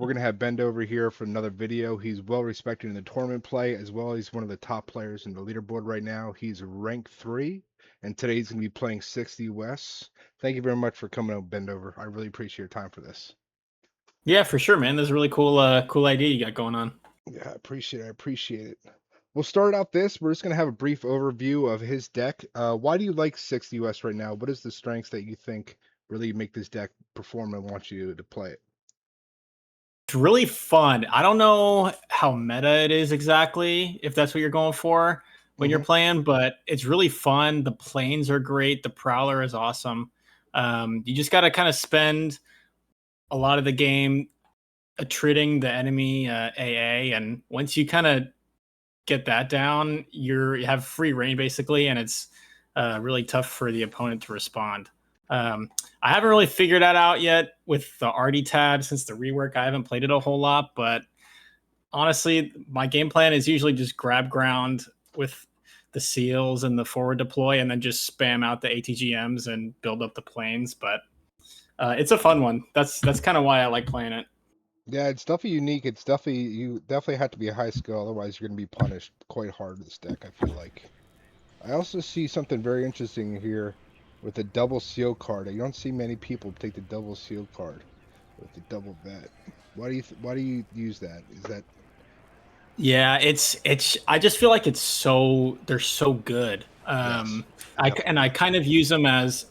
We're going to have Bend over here for another video. He's well respected in the tournament play, as well as one of the top players in the leaderboard right now. He's rank 3, and today he's going to be playing 60 West. Thank you very much for coming out, Bend over. I really appreciate your time for this. Yeah, for sure, man. This is a really cool idea you got going on. Yeah, I appreciate it. We'll start out this. We're just going to have a brief overview of his deck. Why do you like 60 West right now? What is the strengths that you think really make this deck perform and want you to play it? It's really fun. I don't know how meta it is exactly, if that's what you're going for when you're playing, but it's really fun. The planes are great. The Prowler is awesome. You just got to kind of spend a lot of the game attriting the enemy AA, and once you kind of get that down, you have free reign basically, and it's really tough for the opponent to respond. I haven't really figured that out yet with the RD tab since the rework. I haven't played it a whole lot, but honestly, my game plan is usually just grab ground with the seals and the forward deploy, and then just spam out the ATGMs and build up the planes. But it's a fun one. That's kind of why I like playing it. Yeah, it's definitely unique. You definitely have to be a high skill, otherwise you're going to be punished quite hard with this deck, I feel like. I also see something very interesting here with the double seal card. You don't see many people take the double seal card with the double vet. Why do you use that? Is that Yeah, it's I just feel like they're so good. yes, I kind of use them as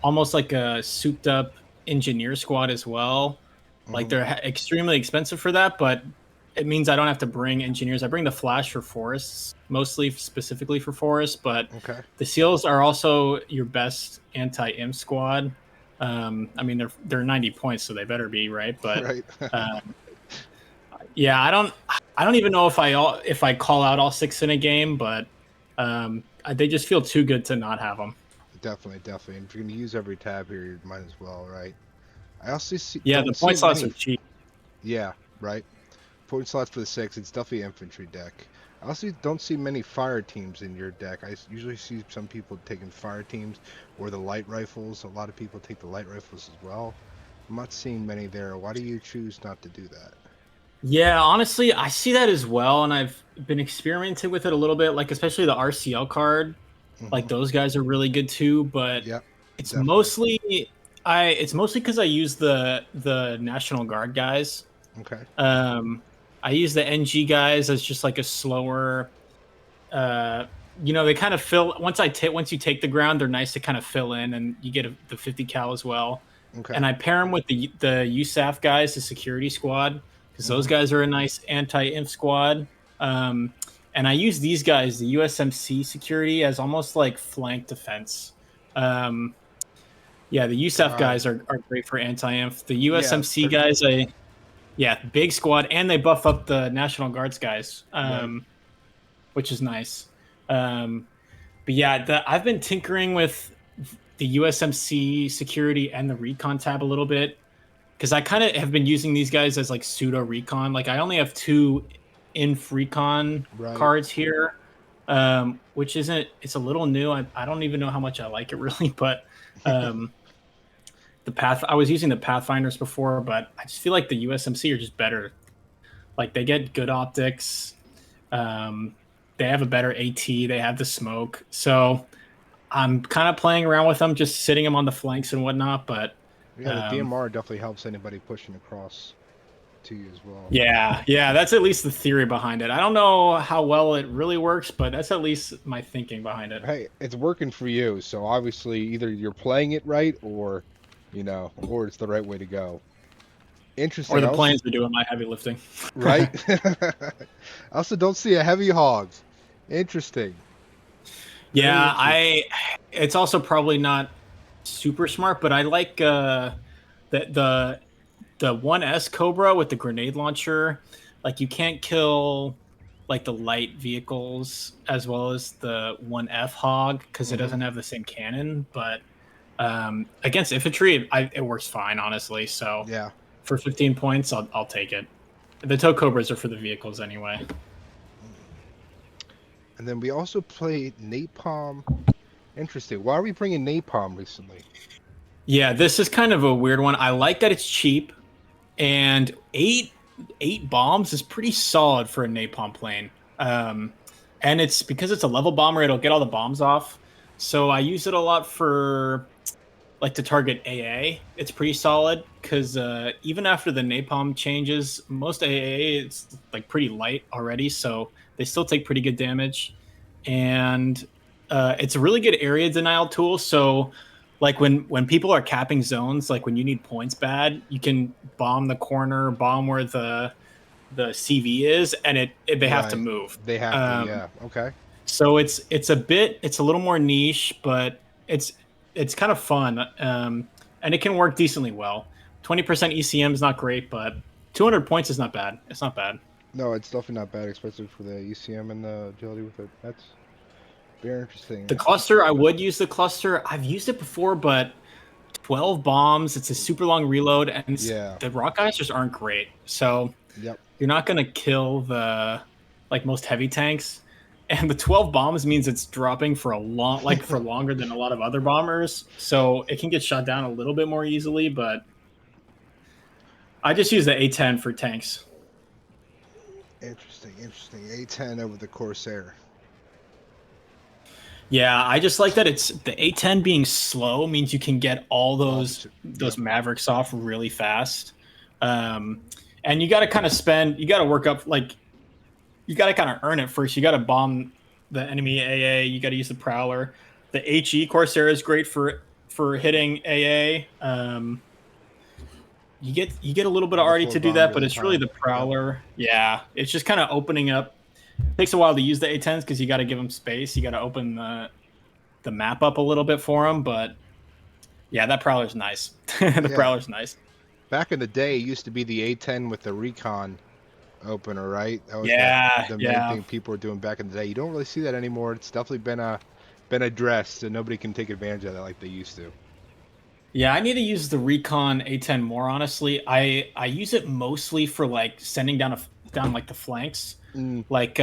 almost like a souped up engineer squad as well. Like they're extremely expensive for that, but it means I don't have to bring engineers. I bring the Flash for forests, mostly specifically for forests, but the seals are also your best anti-imp squad. I mean, they're 90 points, so they better be right. But right. yeah, I don't even know if I call out all 6 in a game, but they just feel too good to not have them. Definitely. And if you're going to use every tab here, you might as well, right? I also see. Yeah, the point slots are cheap. Yeah, right. Point slots for the 6. It's definitely an infantry deck. I also don't see many fire teams in your deck. I usually see some people taking fire teams or the light rifles. A lot of people take the light rifles as well. I'm not seeing many there. Why do you choose not to do that? Yeah, honestly, I see that as well, and I've been experimenting with it a little bit, like especially the RCL card. Like those guys are really good too, but it's mostly because I use the National Guard guys. Okay. I use the NG guys as just like a slower. They kind of fill once you take the ground. They're nice to kind of fill in, and you get the 50 cal as well. Okay. And I pair them with the USAF guys, the security squad, because those guys are a nice anti-imp squad. And I use these guys, the USMC security, as almost like flank defense. Yeah, the USAF guys are great for anti-imp. The USMC guys, big squad, and they buff up the National Guards guys, which is nice. But yeah, I've been tinkering with the USMC security and the recon tab a little bit, because I kind of have been using these guys as like pseudo recon. Like I only have 2 inf recon cards here, which it's a little new. I don't even know how much I like it really, but I was using the Pathfinders before, but I just feel like the USMC are just better. Like they get good optics. They have a better AT. They have the smoke. So I'm kind of playing around with them, just sitting them on the flanks and whatnot. But yeah, the DMR definitely helps anybody pushing across to you as well. Yeah, that's at least the theory behind it. I don't know how well it really works, but that's at least my thinking behind it. Hey, it's working for you, so obviously either you're playing it right or it's the right way to go. Interesting. Or the planes are doing my heavy lifting. Right? I also don't see a heavy hog. Interesting. Yeah, it's also probably not super smart, but I like the 1S Cobra with the grenade launcher. Like you can't kill like the light vehicles as well as the 1F hog because it doesn't have the same cannon, but against infantry it works fine, honestly. So yeah, for 15 points I'll take it. The tow cobras are for the vehicles anyway. And then we also played napalm. Interesting. Why are we bringing napalm recently? Yeah, this is kind of a weird one. I like that it's cheap and eight bombs is pretty solid for a napalm plane. And it's because it's a level bomber, it'll get all the bombs off. So I use it a lot for like to target AA. It's pretty solid because even after the napalm changes, most AA it's like pretty light already, so they still take pretty good damage. And it's a really good area denial tool. So like when people are capping zones, like when you need points bad, you can bomb the corner, bomb where the CV is, and they have to Right. move. They have to, Um, yeah. Okay. so it's a little more niche, but it's kind of fun, and it can work decently well. 20% ECM is not great, but 200 points is not bad. It's not bad. No, it's definitely not bad, especially for the ECM and the agility with it. That's very interesting. The cluster, I would use the cluster. I've used it before, but 12 bombs. It's a super long reload, and Yeah. the rock guys just aren't great. So Yep. you're not gonna kill the like most heavy tanks. And the 12 bombs means it's dropping for a long like for longer than a lot of other bombers. So it can get shot down a little bit more easily, but I just use the A10 for tanks. Interesting, interesting. A10 over the Corsair. Yeah, I just like that it's the A10 being slow means you can get all Opposite. those Yep. Mavericks off really fast. Um, and you got to kind of you got to work up like you got to kind of earn it first. You got to bomb the enemy AA. You got to use the Prowler. The HE Corsair is great for hitting AA. You get a little bit of And the already 4 to do that, bombers but at a it's really time. the Yep. Prowler. Yeah, it's just kind of opening up. It takes a while to use the A10s because you got to give them space. You got to open the map up a little bit for them, but yeah, that Prowler's nice. The Yeah. Prowler's nice. Back in the day, it used to be the A10 with the recon opener, right? That was Yeah, the main yeah. thing people were doing back in the day. You don't really see that anymore. It's definitely been addressed, and nobody can take advantage of that like they used to. Yeah, I need to use the Recon A10 more honestly. I use it mostly for like sending down like the flanks. Mm, Like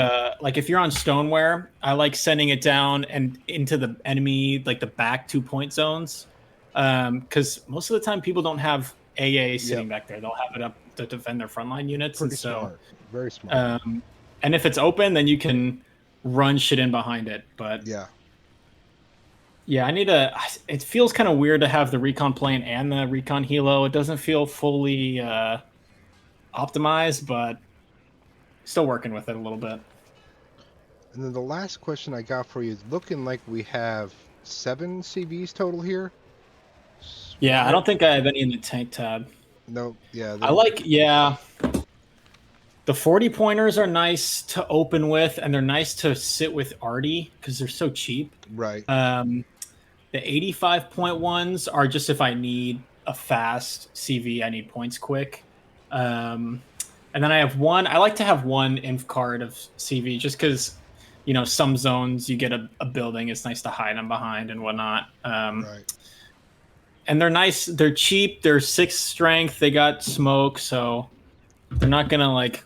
if you're on Stoneware, I like sending it down and into the enemy like the back 2 point zones. Cuz most of the time people don't have AA yep. sitting back there. They'll have it up to defend their frontline units, and Pretty so smart. Very smart. um and if it's open then you can run shit in behind it. But Yeah. yeah, I need a. It feels kind of weird to have the recon plane and the recon helo. It doesn't feel fully optimized, but still working with it a little bit. And then the last question I got for you is looking like we have 7 CVs total here. Yeah, I Why? don't think I have any in the tank tab. No. Yeah. I They're like, yeah, the 40 pointers are nice to open with, and they're nice to sit with Artie because they're so cheap. right. Um, the 85.1s are just if I need a fast CV, I need points quick. Um, and then I have one. I like to have one inf card of CV just because, some zones you get a building. It's nice to hide them behind and whatnot. Right. And they're nice. They're cheap. They're 6 strength. They got smoke, so they're not gonna like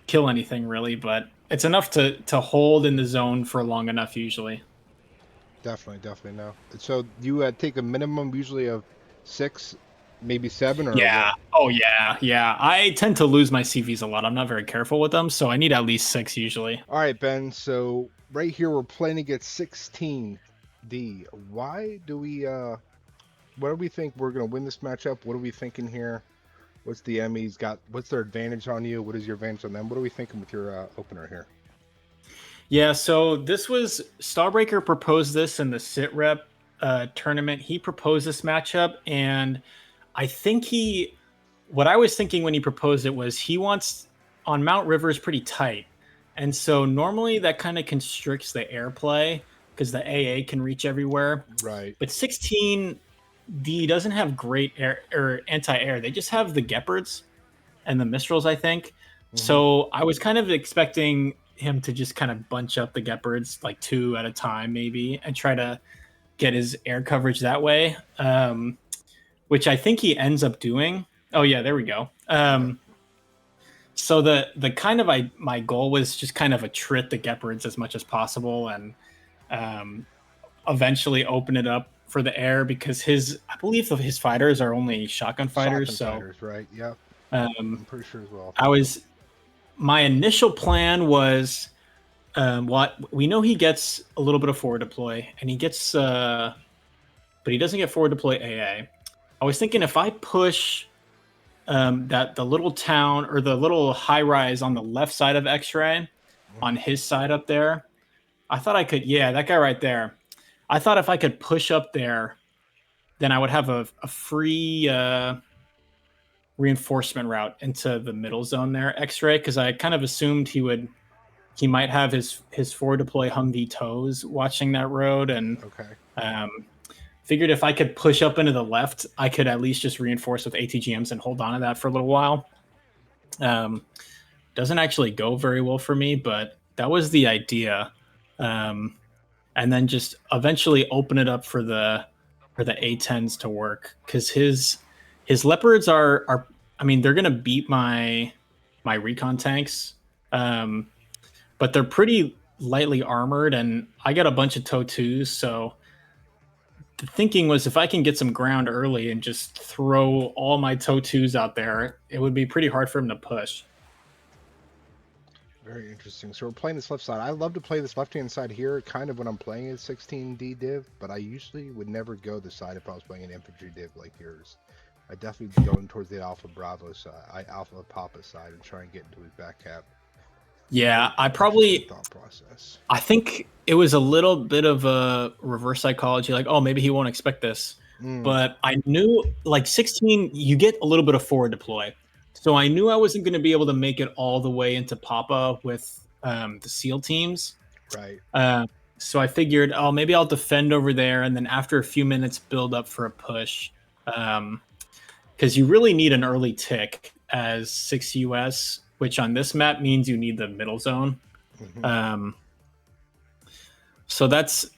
kill anything really. But it's enough to hold in the zone for long enough usually. Definitely. Definitely. No. So you take a minimum usually of 6, maybe 7, or what? Yeah. Oh yeah. Yeah. I tend to lose my CVs a lot. I'm not very careful with them, so I need at least 6 usually. All right, Ben. So right here we're playing against 16D. Why do we? What do we think we're gonna win this matchup? What are we thinking here? What's the Emmys got? What's their advantage on you? What is your advantage on them? What are we thinking with your opener here? Yeah, so this was Starbreaker proposed this in the sit rep tournament. He proposed this matchup, and I think what I was thinking when he proposed it was he wants on Mount River is pretty tight. And so normally that kind of constricts the airplay because the AA can reach everywhere. Right. But 16D doesn't have great air or anti-air. They just have the Gepards and the Mistrals, I think. Mm-hmm. So I was kind of expecting him to just kind of bunch up the Gepards like 2 at a time, maybe, and try to get his air coverage that way, which I think he ends up doing. Oh yeah, there we go. So the kind of my goal was just kind of attrit the Gepards as much as possible, and eventually open it up for the air because I believe his fighters are only shotgun fighters. Shotgun fighters, right? Yeah. I'm pretty sure as well. My initial plan was, what we know he gets a little bit of forward deploy, and he gets, but he doesn't get forward deploy AA. I was thinking if I push that the little town or the little high rise on the left side of X-ray, on his side up there, I thought I could. Yeah, that guy right there. I thought if I could push up there, then I would have a free reinforcement route into the middle zone there, X-ray, because I kind of assumed he might have his forward deploy Humvee toes watching that road, and Okay. um, figured if I could push up into the left, I could at least just reinforce with ATGMs and hold on to that for a little while. Doesn't actually go very well for me, but that was the idea. And then just eventually open it up for the A10s to work, because his leopards are I mean, they're gonna beat my recon tanks, but they're pretty lightly armored, and I got a bunch of TOW 2s, so the thinking was if I can get some ground early and just throw all my TOW 2s out there, it would be pretty hard for him to push. Very interesting. So we're playing this left side. I love to play this left-hand side here, kind of when I'm playing a 16D div, but I usually would never go this side if I was playing an infantry div like yours. I definitely be going towards the Alpha Bravo side, Alpha Papa side, and try and get into his back cap. Yeah, I Thought process. I think it was a little bit of a reverse psychology, like, oh, maybe he won't expect this. But I knew, like, 16, you get a little bit of forward deploy. So I knew I wasn't going to be able to make it all the way into Papa with the SEAL teams. Right. So I figured, oh, maybe I'll defend over there, and then after a few minutes, build up for a push. Because you really need an early tick as 6 US, which on this map means you need the middle zone. So that's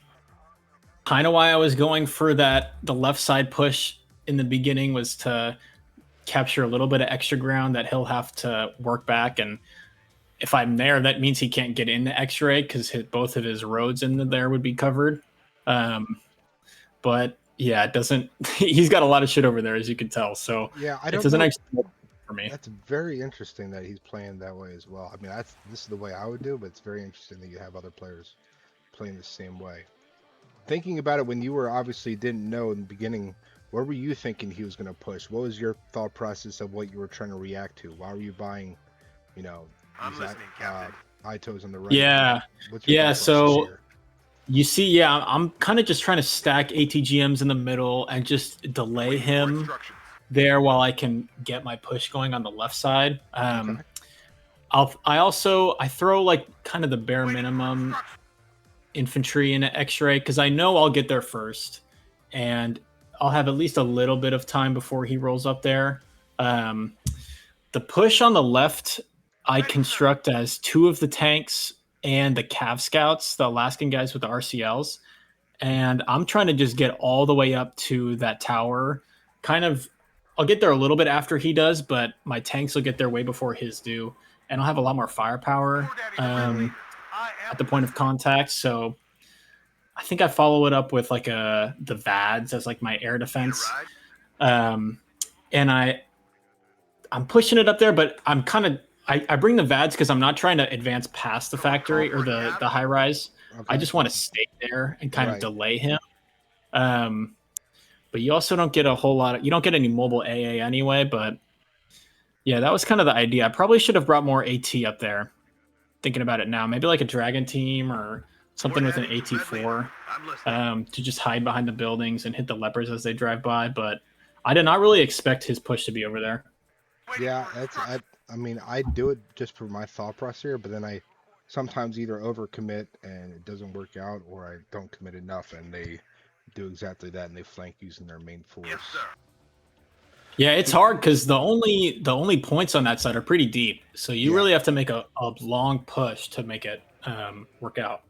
kind of why I was going for the left side push in the beginning, was to capture a little bit of extra ground that he'll have to work back. And if I'm there, that means he can't get into X-ray because both of his roads in there would be covered. But yeah, it doesn't. He's got a lot of shit over there, as you can tell. So yeah, it doesn't actually work for me. That's very interesting that he's playing that way as well. I mean, this is the way I would do, but it's very interesting that you have other players playing the same way. Thinking about it, when you were obviously didn't know in the beginning, what were you thinking he was going to push? What was your thought process of what you were trying to react to? Why were you buying, I'm listening, Captain. high toes on the right? Yeah. Yeah. So you see, yeah, I'm kind of just trying to stack ATGMs in the middle and just delay him there while I can get my push going on the left side. I throw like kind of the bare minimum infantry in an X-ray because I know I'll get there first, and I'll have at least a little bit of time before he rolls up there. The push on the left, I construct as 2 of the tanks and the Cav Scouts, the Alaskan guys with the RCLs. And I'm trying to just get all the way up to that tower. I'll get there a little bit after he does, but my tanks will get there way before his do. And I'll have a lot more firepower at the point of contact. So I think I follow it up with like the VADs as like my air defense. And I'm pushing it up there, but I'm kind of, I bring the VADs because I'm not trying to advance past the factory or the high rise. Okay. I just want to stay there and kind of delay him. But you also don't get a whole lot you don't get any mobile AA anyway, but yeah, that was kind of the idea. I probably should have brought more AT up there. Thinking about it now, maybe like a Dragon team or something with an AT4 to just hide behind the buildings and hit the leopards as they drive by. But I did not really expect his push to be over there. Yeah, I mean, I do it just for my thought process here, but then I sometimes either overcommit and it doesn't work out, or I don't commit enough and they do exactly that and they flank using their main force. Yes, sir. Yeah, it's hard because the only points on that side are pretty deep, so you really have to make a long push to make it work out.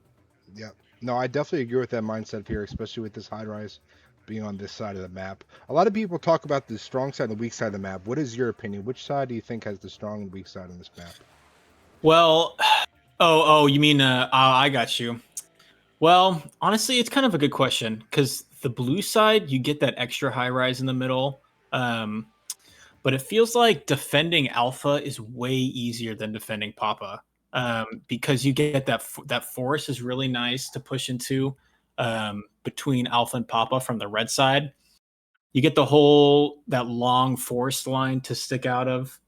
Yeah, no, I definitely agree with that mindset here, especially with this high rise being on this side of the map. A lot of people talk about the strong side and the weak side of the map. What is your opinion? Which side do you think has the strong and weak side on this map? Well, you mean I got you. Well, honestly, it's kind of a good question because the blue side, you get that extra high rise in the middle. But but it feels like defending Alpha is way easier than defending Papa, because you get that force is really nice to push into between Alpha and Papa from the red side. You get that long forest line to stick out of.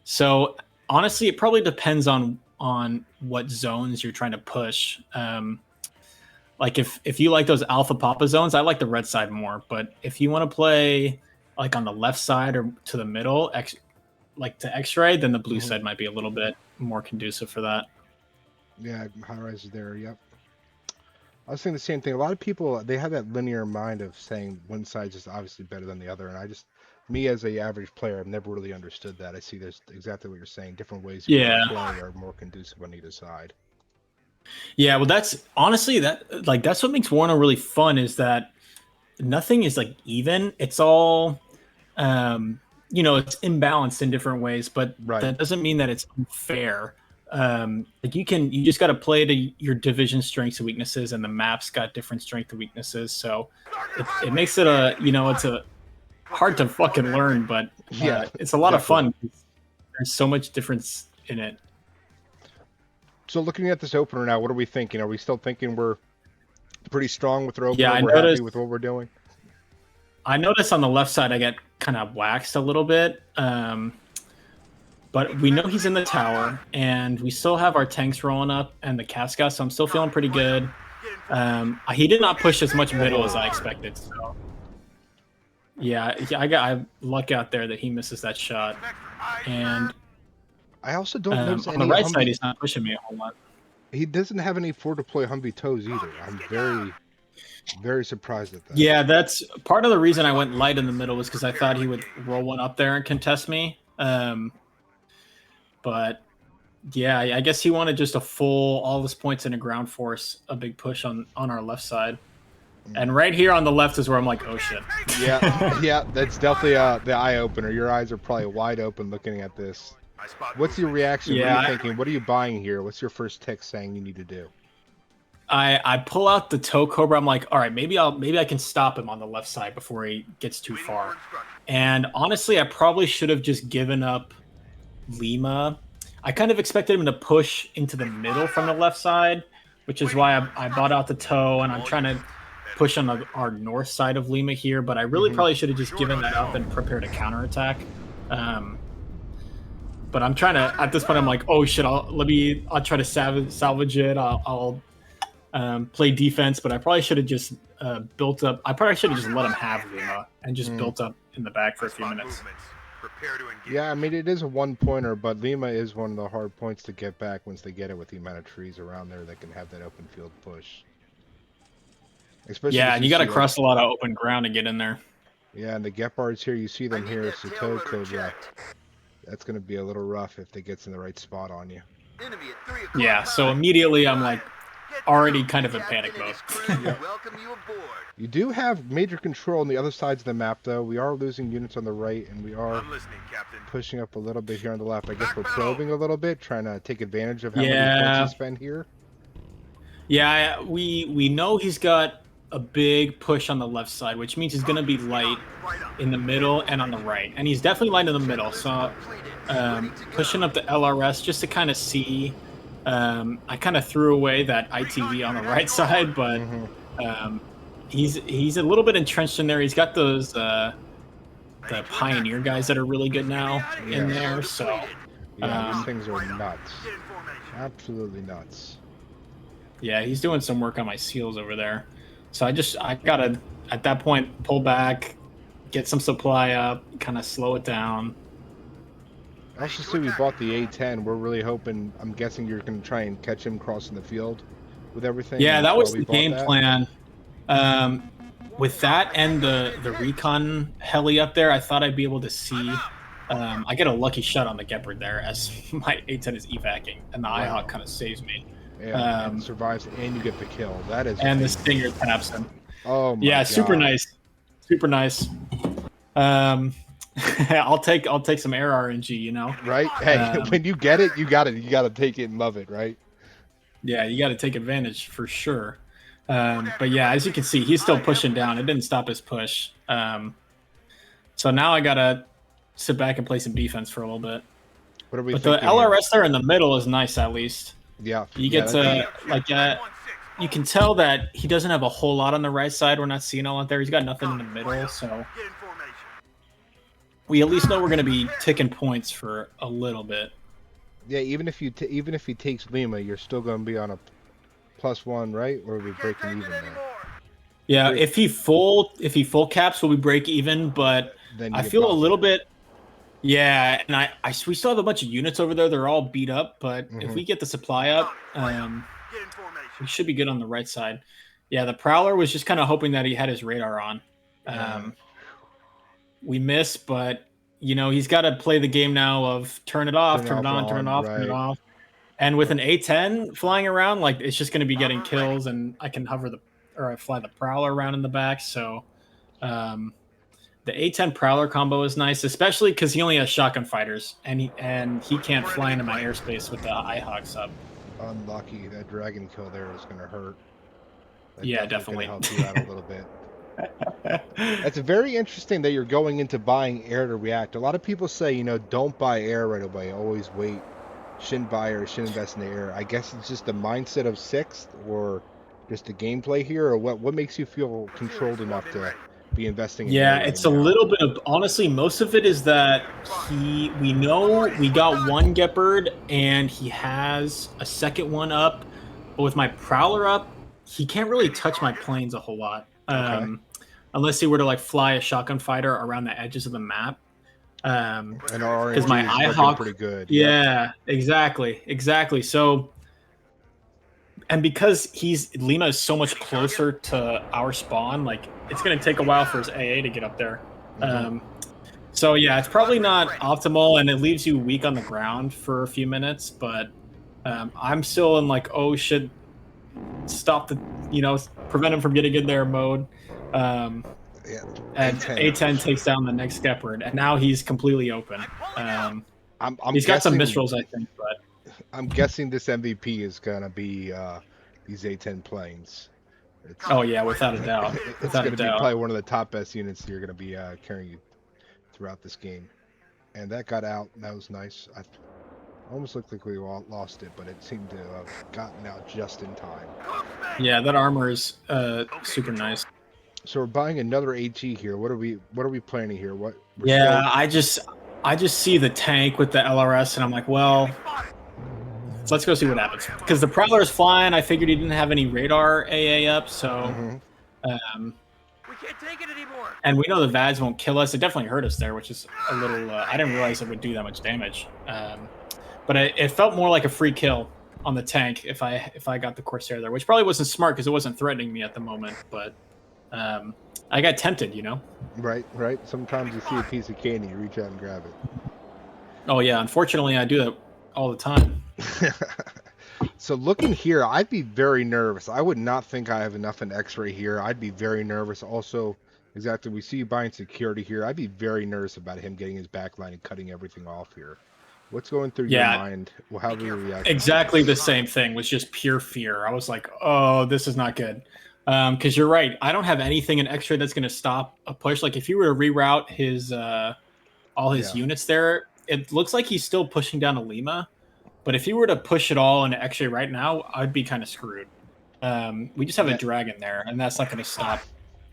So honestly, it probably depends on what zones you're trying to push. Like if you like those Alpha Papa zones, I like the red side more. But if you want to play like on the left side or to the middle, like to X-ray, then the blue side might be a little bit more conducive for that. Yeah, high rise is there. Yep. I was thinking the same thing. A lot of people, they have that linear mind of saying one side's just obviously better than the other, and me as a average player, I've never really understood that. I see there's exactly what you're saying. Different ways you can play are more conducive on either side. Yeah, well, that's honestly that's what makes Warno really fun, is that nothing is like even. It's all, it's imbalanced in different ways, but that doesn't mean that it's unfair. Like you just got to play to your division strengths and weaknesses, and the map's got different strengths and weaknesses. So it makes it it's a hard to fucking learn, but it's a lot of fun. There's so much difference in it. So looking at this opener now, what are we thinking? Are we still thinking we're pretty strong with our opener? Yeah, we're happy with what we're doing? I noticed on the left side I get kind of waxed a little bit. But we know he's in the tower, and we still have our tanks rolling up and the Casca, so I'm still feeling pretty good. He did not push as much middle as I expected, so yeah, I luck out there that he misses that shot. And I also don't notice on the right side he's not pushing me a whole lot. He doesn't have any forward deploy Humvee toes either. I'm very, very surprised at that. Yeah, that's part of the reason I went light in the middle, was because I thought he would roll one up there and contest me. But yeah, I guess he wanted just a full, all his points in a ground force, a big push on our left side. And right here on the left is where I'm like, oh shit. Yeah, that's definitely the eye opener. Your eyes are probably wide open looking at this. What's your reaction? What are you thinking? What are you buying here? What's your first text saying you need to do? I pull out the toe cobra. I'm like, all right, maybe I can stop him on the left side before he gets too far. And honestly, I probably should have just given up Lima. I kind of expected him to push into the middle from the left side, which is why I bought out the toe, and I'm trying to push on our north side of Lima here, but I really probably should have just given that up and prepared a counterattack. But I'm trying to, at this point, I'm like, oh shit, I'll try to salvage it. I'll play defense, but I probably should have just built up. I probably should have just let him have Lima and just built up in the back for a few minutes. Yeah, I mean, it is a one-pointer, but Lima is one of the hard points to get back once they get it with the amount of trees around there that can have that open field push. Especially and you got to cross a lot of open ground to get in there. Yeah, and the Gepards here, you see them here, it's the toe cobra. That's going to be a little rough if they gets in the right spot on you. Yeah, so immediately I'm like already kind of in panic mode. You do have major control on the other sides of the map, though. We are losing units on the right, and we are pushing up a little bit here on the left. I guess we're probing a little bit, trying to take advantage of how many points he spent here. Yeah, we know he's got a big push on the left side, which means he's going to be light in the middle and on the right. And he's definitely light in the middle, so pushing up the LRS just to kind of see. I kind of threw away that ITV on the right side, but he's a little bit entrenched in there. He's got those the Pioneer guys that are really good now in there. So these things are nuts, absolutely nuts. Yeah, he's doing some work on my seals over there. So I gotta at that point pull back, get some supply up, kind of slow it down. I also see we bought the A10. We're really hoping. I'm guessing you're going to try and catch him crossing the field with everything. Yeah, that was the game plan. With that and the recon heli up there, I thought I'd be able to see. I get a lucky shot on the Gepard there as my A10 is evacing, and the IHawk kind of saves me. Yeah, and survives, and you get the kill. That is. And the Stinger taps him. Oh my God. Super nice, super nice. I'll take some air RNG, you know. Right? Hey, when you get it, you gotta take it and love it, right? Yeah, you gotta take advantage for sure. But yeah, as you can see, he's still pushing down. It didn't stop his push. So now I gotta sit back and play some defense for a little bit. What are we But the thinking LRS there in the middle is nice, at least. Yeah. You get to, like, you can tell that he doesn't have a whole lot on the right side. We're not seeing a lot there. He's got nothing in the middle, so we at least know we're going to be ticking points for a little bit. Yeah, even if he takes Lima, you're still going to be on a +1, right? Or are we breaking even there? Yeah, if he full caps, we'll be break even. But I feel a little bit. Yeah, and we still have a bunch of units over there. They're all beat up, but if we get the supply up, we should be good on the right side. Yeah, the Prowler was just kind of hoping that he had his radar on. We missed, but you know he's got to play the game now of turn it off, turn it on, turn it off, turn it off. And with an A10 flying around, like it's just going to be getting kills, and I can I fly the Prowler around in the back. So the A10 Prowler combo is nice, especially because he only has shotgun fighters, and he can't fly into my airspace with the IHawks up. Unlucky. That dragon kill there is going to hurt. Yeah, definitely. Help you out a little bit. It's very interesting that you're going into buying air to react. A lot of people say, you know, don't buy air right away. Always wait. Shouldn't buy or shouldn't invest in the air. I guess it's just the mindset of 6th, or just the gameplay here, or what makes you feel controlled enough to be investing in air right it's now? a little bit of, honestly, most of it is that we know we got one Gepard and he has a second one up, but with my Prowler up, he can't really touch my planes a whole lot. Unless he were to like fly a shotgun fighter around the edges of the map. And our because my IHawk pretty good. Yeah, exactly. So, and because Lima is so much closer to our spawn, like it's going to take a while for his AA to get up there. So yeah, it's probably not optimal, and it leaves you weak on the ground for a few minutes. But I'm still in like, oh shit, stop prevent him from getting in there mode. And A10 takes down the next Gepard, and now he's completely open. He's got some Mistrals, I think, but I'm guessing this MVP is gonna be these A10 planes. Without a doubt. It's gonna be probably one of the top best units you're gonna be carrying you throughout this game. And that got out. That was nice. I almost looked like we lost it, but it seemed to have gotten out just in time. Yeah, that armor is super nice. So we're buying another AT here. What are we planning here? I just see the tank with the LRS, and I'm like, well, let's go see what happens. Because the Prowler is flying. I figured he didn't have any radar AA up, so we can't take it anymore. And we know the VADs won't kill us. It definitely hurt us there, which is a little. I didn't realize it would do that much damage. But it felt more like a free kill on the tank if I got the Corsair there, which probably wasn't smart because it wasn't threatening me at the moment, but. I got tempted, you know? Right. Sometimes you see a piece of candy, you reach out and grab it. Oh, yeah. Unfortunately, I do that all the time. So looking here, I'd be very nervous. I would not think I have enough in X-ray here. I'd be very nervous. Also, exactly, we see you buying security here. I'd be very nervous about him getting his backline and cutting everything off here. What's going through your mind? How do you react? Exactly the same thing. Was just pure fear. I was like, oh, this is not good. Because you're right, I don't have anything in X-ray that's going to stop a push. Like if you were to reroute his all his units there, it looks like he's still pushing down to Lima. But if you were to push it all into X-ray right now, I'd be kind of screwed. We just have a dragon there, and that's not going to stop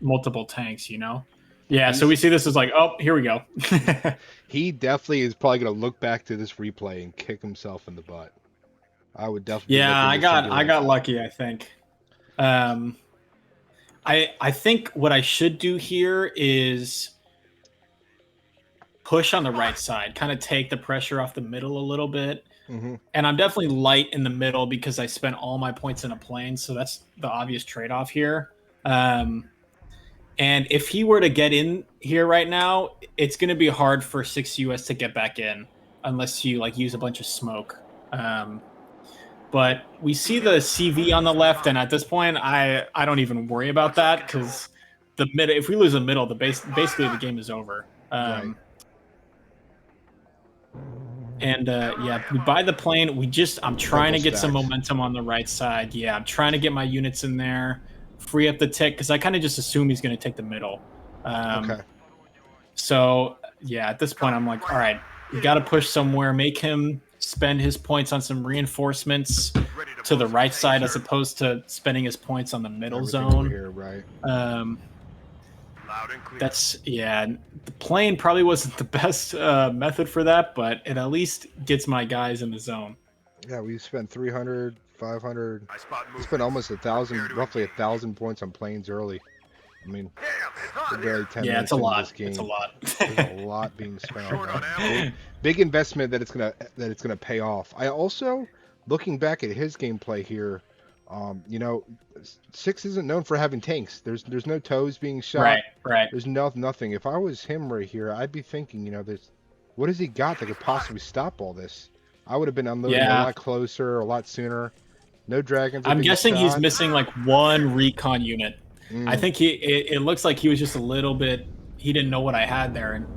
multiple tanks, you know? Yeah, so we see this as like, oh, here we go. He definitely is probably going to look back to this replay and kick himself in the butt. I would definitely. Yeah, I got lucky, I think. I think what I should do here is push on the right side, kind of take the pressure off the middle a little bit. And I'm definitely light in the middle because I spent all my points in a plane, so that's the obvious trade-off here. And if he were to get in here right now, it's going to be hard for 6 US to get back in unless you like use a bunch of smoke. But we see the CV on the left, and at this point, I don't even worry about that because the middle. If we lose the middle, basically the game is over. Right. And we buy the plane. I'm trying to get some stacks. momentum on the right side. Yeah, I'm trying to get my units in there, free up the tick because I kind of just assume he's going to take the middle. So yeah, at this point, I'm like, all right, we got to push somewhere, make him spend his points on some reinforcements to the right side as opposed to spending his points on the middle Everything zone. over here, right? That's the plane probably wasn't the best method for that, but it at least gets my guys in the zone. Yeah, we spent 300, 500. We spent almost 1,000, roughly 1,000 points on planes early. I mean, we're barely 10 Yeah, minutes it's a into lot. this game. It's a lot. There's a lot being spent on that. Big investment that it's gonna pay off. I also, looking back at his gameplay here, you know, 6 isn't known for having tanks. There's no toes being shot. Right. There's nothing. If I was him right here, I'd be thinking, you know, what has he got that could possibly stop all this? I would have been unloading a lot closer, a lot sooner. No dragons. I'm guessing he's missing like one recon unit. I think it looks like he was just a little bit, he didn't know what I had there, and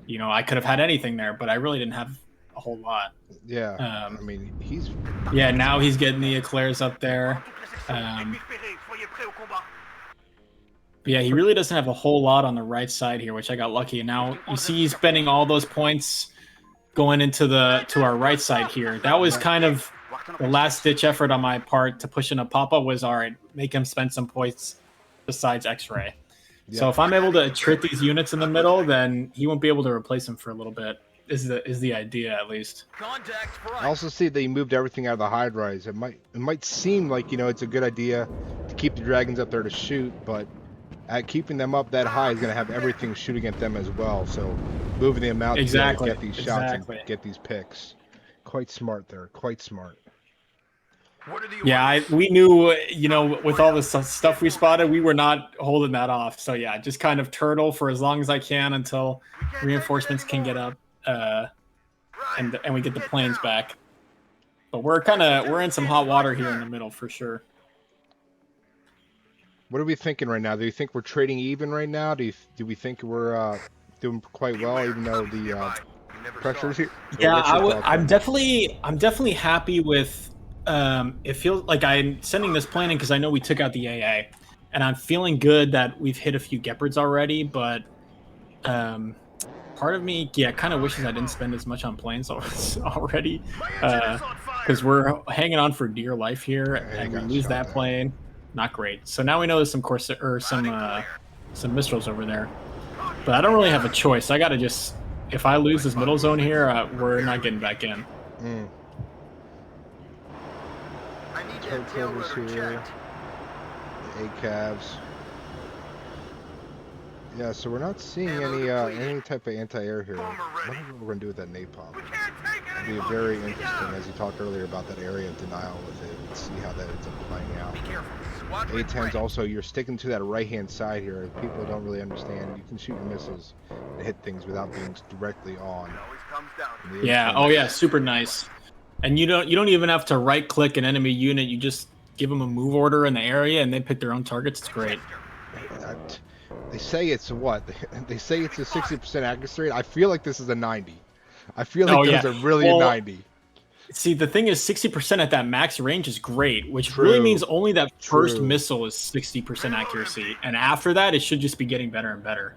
you know, I could have had anything there, but I really didn't have a whole lot. Yeah. I mean, he's now he's getting the eclairs up there. Yeah, he really doesn't have a whole lot on the right side here, which I got lucky. And now you see he's spending all those points going into our right side here. That was kind of the last ditch effort on my part to push in a Papa was, all right, make him spend some points besides X-ray. Yeah. So if I'm able to trick these units in the middle, then he won't be able to replace him for a little bit. Is the idea, at least. I also see that he moved everything out of the high rise. It might seem like, you know, it's a good idea to keep the dragons up there to shoot, but at keeping them up that high is going to have everything shooting at them as well. So moving them out to get these shots and get these picks. Quite smart there. Quite smart. Yeah, we knew, you know, with all this stuff we spotted, we were not holding that off. So yeah, just kind of turtle for as long as I can until reinforcements can get up, and we get the planes back. But we're in some hot water here in the middle for sure. What are we thinking right now? Do you think we're trading even right now? Do we think we're doing quite well, even though the pressure's here? Yeah, I'm definitely happy with. It feels like I'm sending this plane in because I know we took out the AA, and I'm feeling good that we've hit a few Gepards already. But part of me, kind of wishes I didn't spend as much on planes already, because we're hanging on for dear life here, and we lose that plane. Not great. So now we know there's some some Mistrals over there, but I don't really have a choice. I gotta just, if I lose this middle zone here, we're not getting back in. Turtles here, the ACAVs. Yeah, so we're not seeing any type of anti-air here. I wonder what we're gonna do with that napalm. It'll be very interesting, as you talked earlier about that area of denial with it, and see how that ends up playing out. A-10s also, you're sticking to that right-hand side here. People don't really understand. You can shoot your missiles and hit things without being directly on. Yeah. Oh yeah. Super nice. And you don't even have to right-click an enemy unit. You just give them a move order in the area, and they pick their own targets. It's great. They say it's what? They say it's a 60% accuracy rate. I feel like this is a 90. I feel like those are really a 90. See, the thing is, 60% at that max range is great, which really means only that first missile is 60% accuracy, and after that, it should just be getting better and better.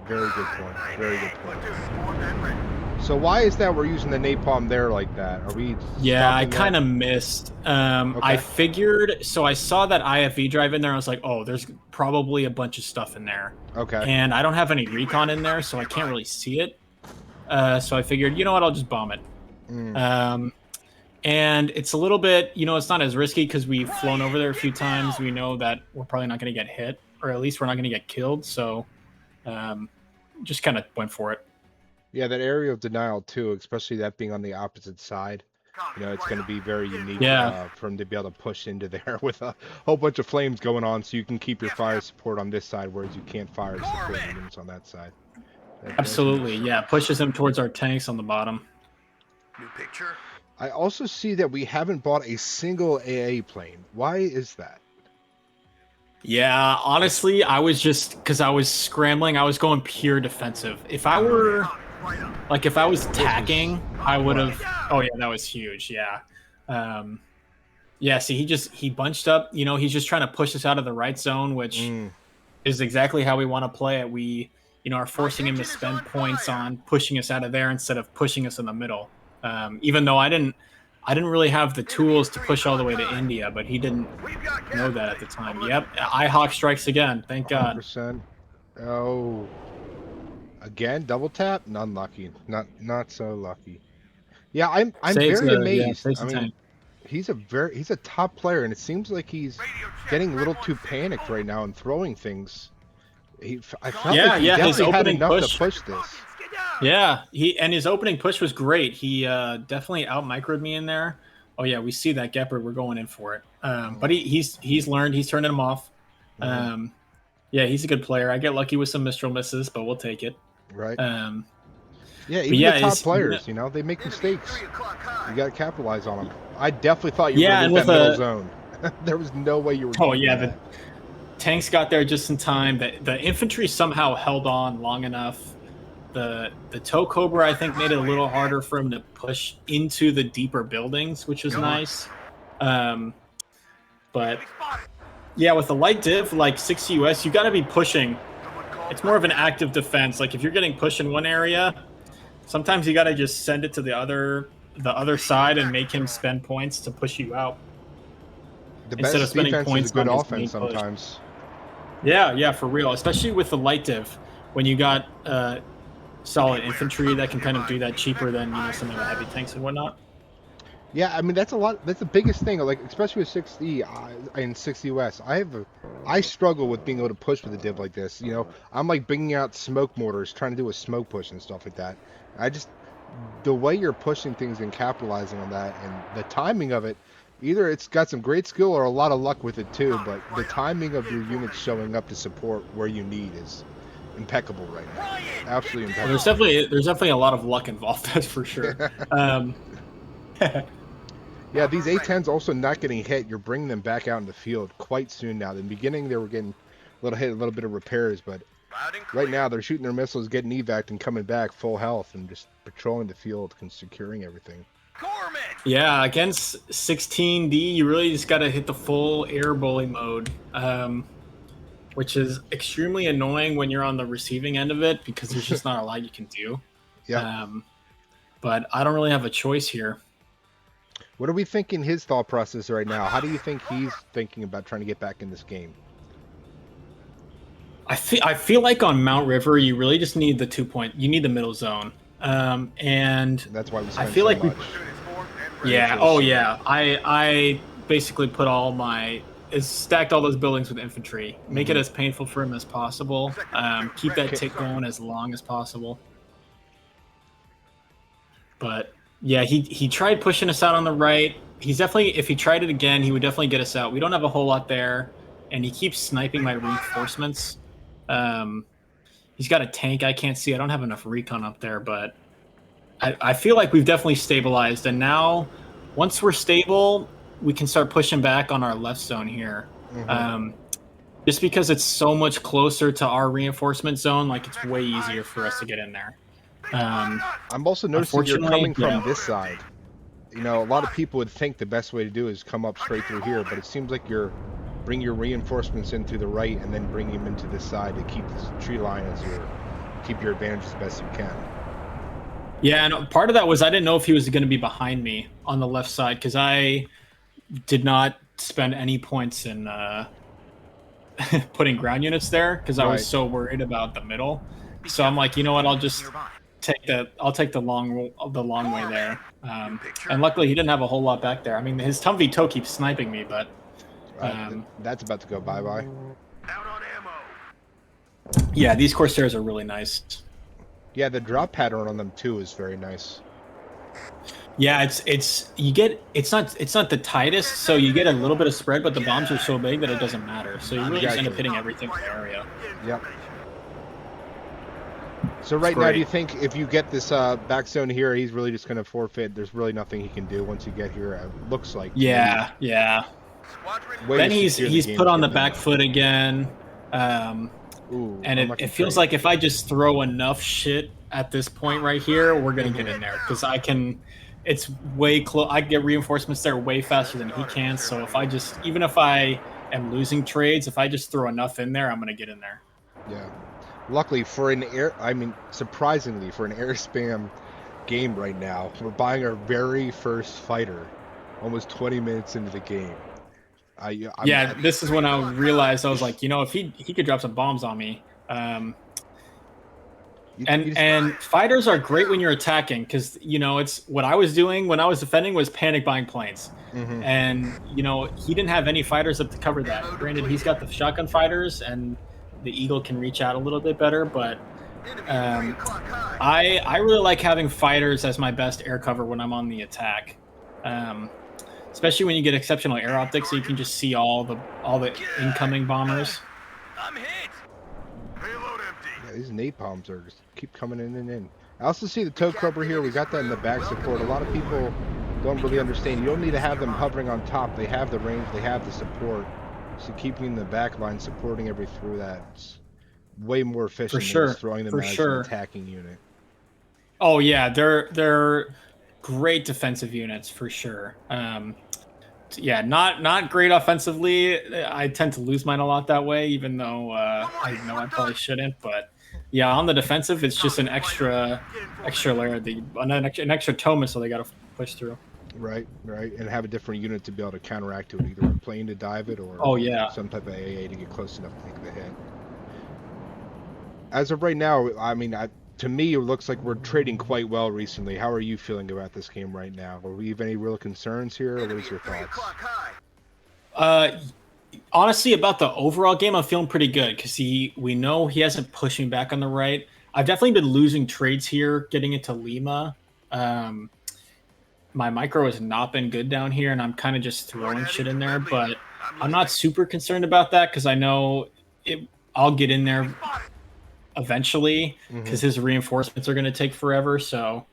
Very good point. Very good point. So why is that we're using the napalm there like that? Are we? Yeah, I kind of missed. I figured, so I saw that IFV drive in there. I was like, oh, there's probably a bunch of stuff in there. Okay. And I don't have any recon in there, so I can't really see it. So I figured, you know what, I'll just bomb it. And it's a little bit, you know, it's not as risky because we've flown over there a few times. We know that we're probably not going to get hit, or at least we're not going to get killed. So just kind of went for it. Yeah, that area of denial too, especially that being on the opposite side. You know, it's going to be very unique for him to be able to push into there with a whole bunch of flames going on, so you can keep your fire support on this side, whereas you can't fire support units on that side. Absolutely, yeah. Pushes him towards our tanks on the bottom. New picture. I also see that we haven't bought a single AA plane. Why is that? Yeah, honestly, I was just, because I was scrambling, I was going pure defensive. If I were, like, if I was attacking, I would have, oh yeah, that was huge, yeah. Yeah, see, he bunched up, you know, he's just trying to push us out of the right zone, which is exactly how we want to play it. are forcing him to spend points on pushing us out of there instead of pushing us in the middle. Even though I didn't really have the tools to push all the way to India, but he didn't know that at the time. Yep, IHawk strikes again. Thank God. 100%. Oh, again, double tap. Unlucky. Not so lucky. Yeah, I'm Saves very a, yeah, amazed. saves I a mean, tank. he's a top player, and it seems like he's getting a little too panicked right now and throwing things. I felt Yeah, like he yeah, his definitely had opening enough push. to push this. Yeah, his opening push was great. He definitely out microed me in there. Oh yeah, we see that Gepard. We're going in for it. But he's learned. He's turning him off. Yeah, he's a good player. I get lucky with some Mistral misses, but we'll take it. Right. Um, Yeah, but even yeah, the top players, they make mistakes. You got to capitalize on them. I definitely thought you were Yeah, going and to that with middle zone. There was no way you were oh keeping yeah, that. the tanks got there just in time. The infantry somehow held on long enough. The tow cobra I think made it a little harder for him to push into the deeper buildings, which was nice. But yeah, with the light div like 60 US, you got to be pushing. It's more of an active defense. Like if you're getting pushed in one area, sometimes you got to just send it to the other side and make him spend points to push you out. The instead of best spending defense is a points good on his main offense push. sometimes. Yeah, for real. Especially with the light div, when you got solid infantry that can kind of do that cheaper than some of the heavy tanks and whatnot. Yeah, I mean that's a lot. That's the biggest thing. Like especially with 60 and 60 US, I struggle with being able to push with a div like this. I'm like bringing out smoke mortars, trying to do a smoke push and stuff like that. The way you're pushing things and capitalizing on that, and the timing of it, either it's got some great skill or a lot of luck with it too. But the timing of your units showing up to support where you need is impeccable right now. Absolutely impeccable. There's definitely a lot of luck involved. That's for sure. Yeah, these A-10s also not getting hit. You're bringing them back out in the field quite soon now. In the beginning, they were getting a little hit, a little bit of repairs, but right now they're shooting their missiles, getting evac'd, and coming back full health and just patrolling the field and securing everything. Yeah, against 16D, you really just got to hit the full air bully mode, which is extremely annoying when you're on the receiving end of it because there's just not a lot you can do. Yeah. But I don't really have a choice here. What are we thinking his thought process right now? How do you think he's thinking about trying to get back in this game? I feel like on Mount River, you really just need the 2 point. You need the middle zone, and that's why we spend I feel so like much. Yeah. Oh yeah. I basically put stacked all those buildings with infantry. Make it as painful for him as possible. Keep that tick going as long as possible. But yeah, he tried pushing us out on the right. He's definitely, if he tried it again, he would definitely get us out. We don't have a whole lot there, and he keeps sniping my reinforcements. He's got a tank I can't see. I don't have enough recon up there, but I feel like we've definitely stabilized. And now, once we're stable, we can start pushing back on our left zone here. Just because it's so much closer to our reinforcement zone, like it's way easier for us to get in there. I'm also noticing you're coming from this side. A lot of people would think the best way to do is come up straight through here, but it seems like you're bring your reinforcements in through the right and then bring them into this side to keep this tree line keep your advantage as best you can. Yeah, and part of that was I didn't know if he was going to be behind me on the left side because I did not spend any points in putting ground units there because I was so worried about the middle. So I'm like, you know what? I'll just take the long way there. And luckily, he didn't have a whole lot back there. I mean, his Tumvy Toe keeps sniping me, but that's about to go bye-bye. Out on ammo. Yeah, these Corsairs are really nice. Yeah, the drop pattern on them too is very nice. Yeah, it's not the tightest, so you get a little bit of spread, but the bombs are so big that it doesn't matter. So you really just end up hitting everything in the area. Yep. So right now, do you think if you get this back zone here, he's really just going to forfeit? There's really nothing he can do once you get here. It looks like. Yeah. Then he's put on the back foot again. And it feels like if I just throw enough shit at this point right here, we're gonna get in there because it's way close. I get reinforcements there way faster than he can. So even if I am losing trades, if I just throw enough in there, I'm gonna get in there. Yeah. Luckily for an surprisingly for an air spam game right now, we're buying our very first fighter, almost 20 minutes into the game. Yeah, this is when I realized I was like, if he could drop some bombs on me. And fighters are great when you're attacking because it's what I was doing when I was defending was panic buying planes, and he didn't have any fighters up to cover that. Granted, he's got the shotgun fighters and the Eagle can reach out a little bit better, but I really like having fighters as my best air cover when I'm on the attack, especially when you get exceptional air optics, so you can just see all the incoming bombers. I'm hit. Payload empty. Yeah, these napalms are just keep coming in and in. I also see the tow cover here. We got that in the back support. A lot of people don't really understand. You don't need to have them hovering on top. They have the range. They have the support. So keeping in the back line, supporting every through that's way more efficient than just throwing them as an attacking unit. Oh yeah, they're great defensive units for sure. Yeah, not great offensively. I tend to lose mine a lot that way, even though I know I probably shouldn't. But yeah, on the defensive, it's just an extra layer, an extra tow missile they got to push through. Right, and have a different unit to be able to counteract to it, either a plane to dive it or some type of AA to get close enough to take the hit. As of right now, to me, it looks like we're trading quite well recently. How are you feeling about this game right now? Or we have any real concerns here? Or what is your thoughts? Honestly, about the overall game, I'm feeling pretty good because we know he hasn't pushed me back on the right. I've definitely been losing trades here, getting into Lima. My micro has not been good down here, and I'm kind of just throwing shit in there. But I'm not super concerned about that because I know I'll get in there eventually because his reinforcements are going to take forever. So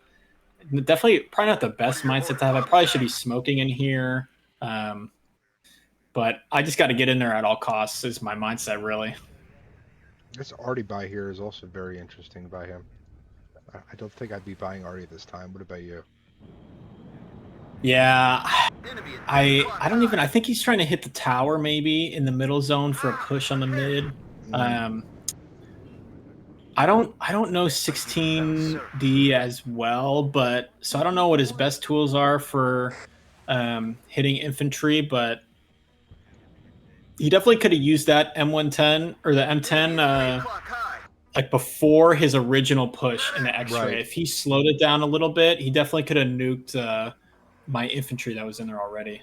definitely probably not the best mindset to have. I probably should be smoking in here. But I just got to get in there at all costs is my mindset, really. This Artie buy here is also very interesting by him. I don't think I'd be buying Artie this time. What about you? Yeah, I don't even. I think he's trying to hit the tower maybe in the middle zone for a push on the mid. I don't know 16D as well, but so I don't know what his best tools are for hitting infantry, but he definitely could have used that M110 or the M10 like before his original push in the X-ray. Right. If he slowed it down a little bit, he definitely could have nuked my infantry that was in there already.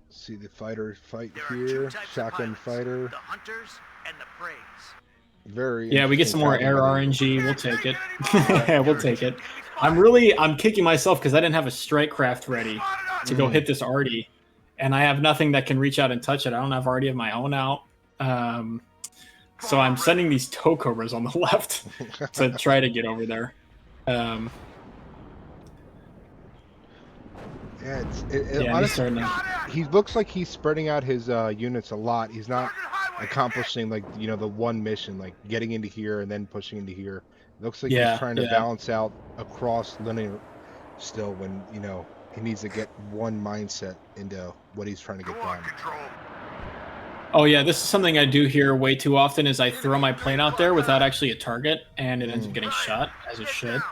See the fighter fight here, shotgun fighter. The hunters and the praise. Very we get some more air RNG. We'll take it. Yeah, we'll take it. I'm kicking myself because I didn't have a strike craft ready to go hit this Artie, and I have nothing that can reach out and touch it. I don't have Artie of my own out. So I'm sending these tow cobras on the left to try to get over there. Honestly, he looks like he's spreading out his units a lot. He's not accomplishing the one mission, like getting into here and then pushing into here. It looks like he's trying to balance out across linear still when he needs to get one mindset into what he's trying to get done. Oh yeah, this is something I do here way too often is I throw my plane out there without actually a target and it ends up getting shot as it should.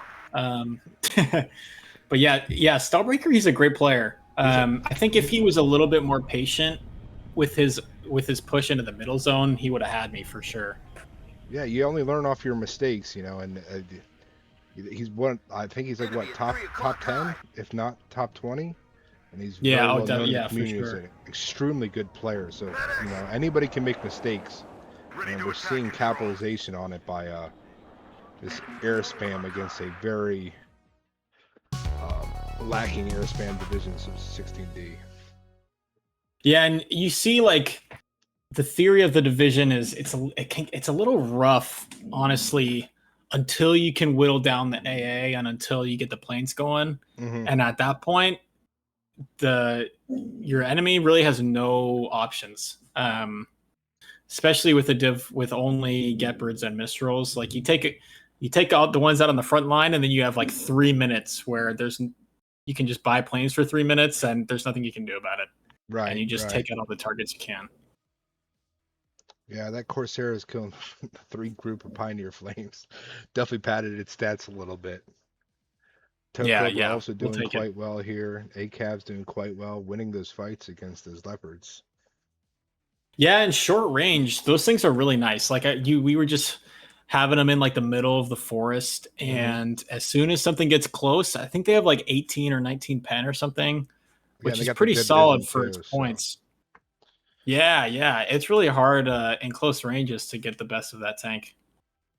But yeah, Stallbreaker, he's a great player. I think if he was a little bit more patient with his push into the middle zone, he would have had me for sure. Yeah, you only learn off your mistakes, and he's I think he's like what top 10, if not top 20, and he's very well known in the community. He's an extremely good player. So anybody can make mistakes, and we're seeing capitalization on it by this air spam against a very lacking air spam division, so 16D. Yeah, and you see the theory of the division is it's a little rough, honestly, until you can whittle down the AA and until you get the planes going. And at that point, your enemy really has no options. Especially with a div with only Gephards and Mistrals. Like you take out the ones out on the front line, and then you have 3 minutes where you can just buy planes for 3 minutes, and there's nothing you can do about it. Right. And you just take out all the targets you can. Yeah, that Corsair is killing 3 group of Pioneer Flames. Definitely padded its stats a little bit. Toe Yeah, Cobra yeah, also we'll doing take it. quite well here. ACAB's doing quite well, winning those fights against those Leopards. Yeah, in short range, those things are really nice. Like we were just having them in like the middle of the forest, Hmm. and as soon as something gets close, I think they have like 18 or 19 pen or something, Yeah, and which they is got the pretty good solid vision for its too, so points. Yeah, yeah, it's really hard in close ranges to get the best of that tank.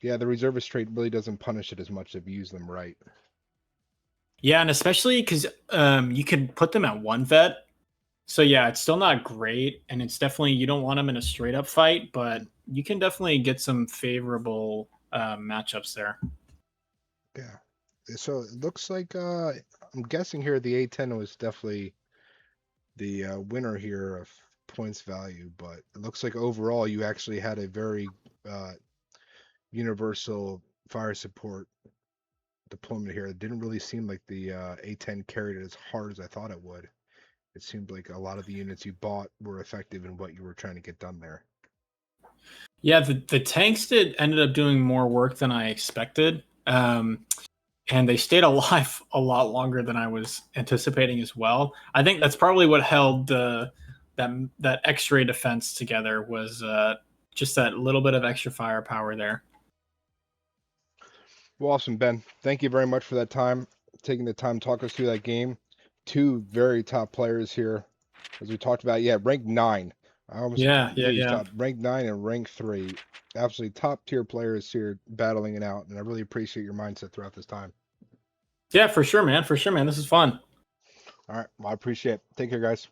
yeah, the reservist trait really doesn't punish it as much if you use them right. Yeah, and especially because you can put them at one vet. So yeah, it's still not great, and it's definitely you don't want them in a straight up fight, but you can definitely get some favorable matchups there. Yeah. So it looks like I'm guessing here the A10 was definitely the winner here of points value, but it looks like overall you actually had a very uh, universal fire support deployment here. It didn't really seem like the A10 carried it as hard as I thought it would. It seemed like a lot of the units you bought were effective in what you were trying to get done there. Yeah, the tanks ended up doing more work than I expected, and they stayed alive a lot longer than I was anticipating as well. I think that's probably what held that X-ray defense together was just that little bit of extra firepower there. Well, awesome, Ben. Thank you very much for that time, taking the time to talk us through that game. 2 very top players here, as we talked about. Yeah, rank 9. I almost Yeah, yeah, these yeah. top rank 9 and rank 3. Absolutely top tier players here battling it out, and I really appreciate your mindset throughout this time. Yeah, for sure, man. For sure, man. This is fun. All right, well, I appreciate it. Take care, guys.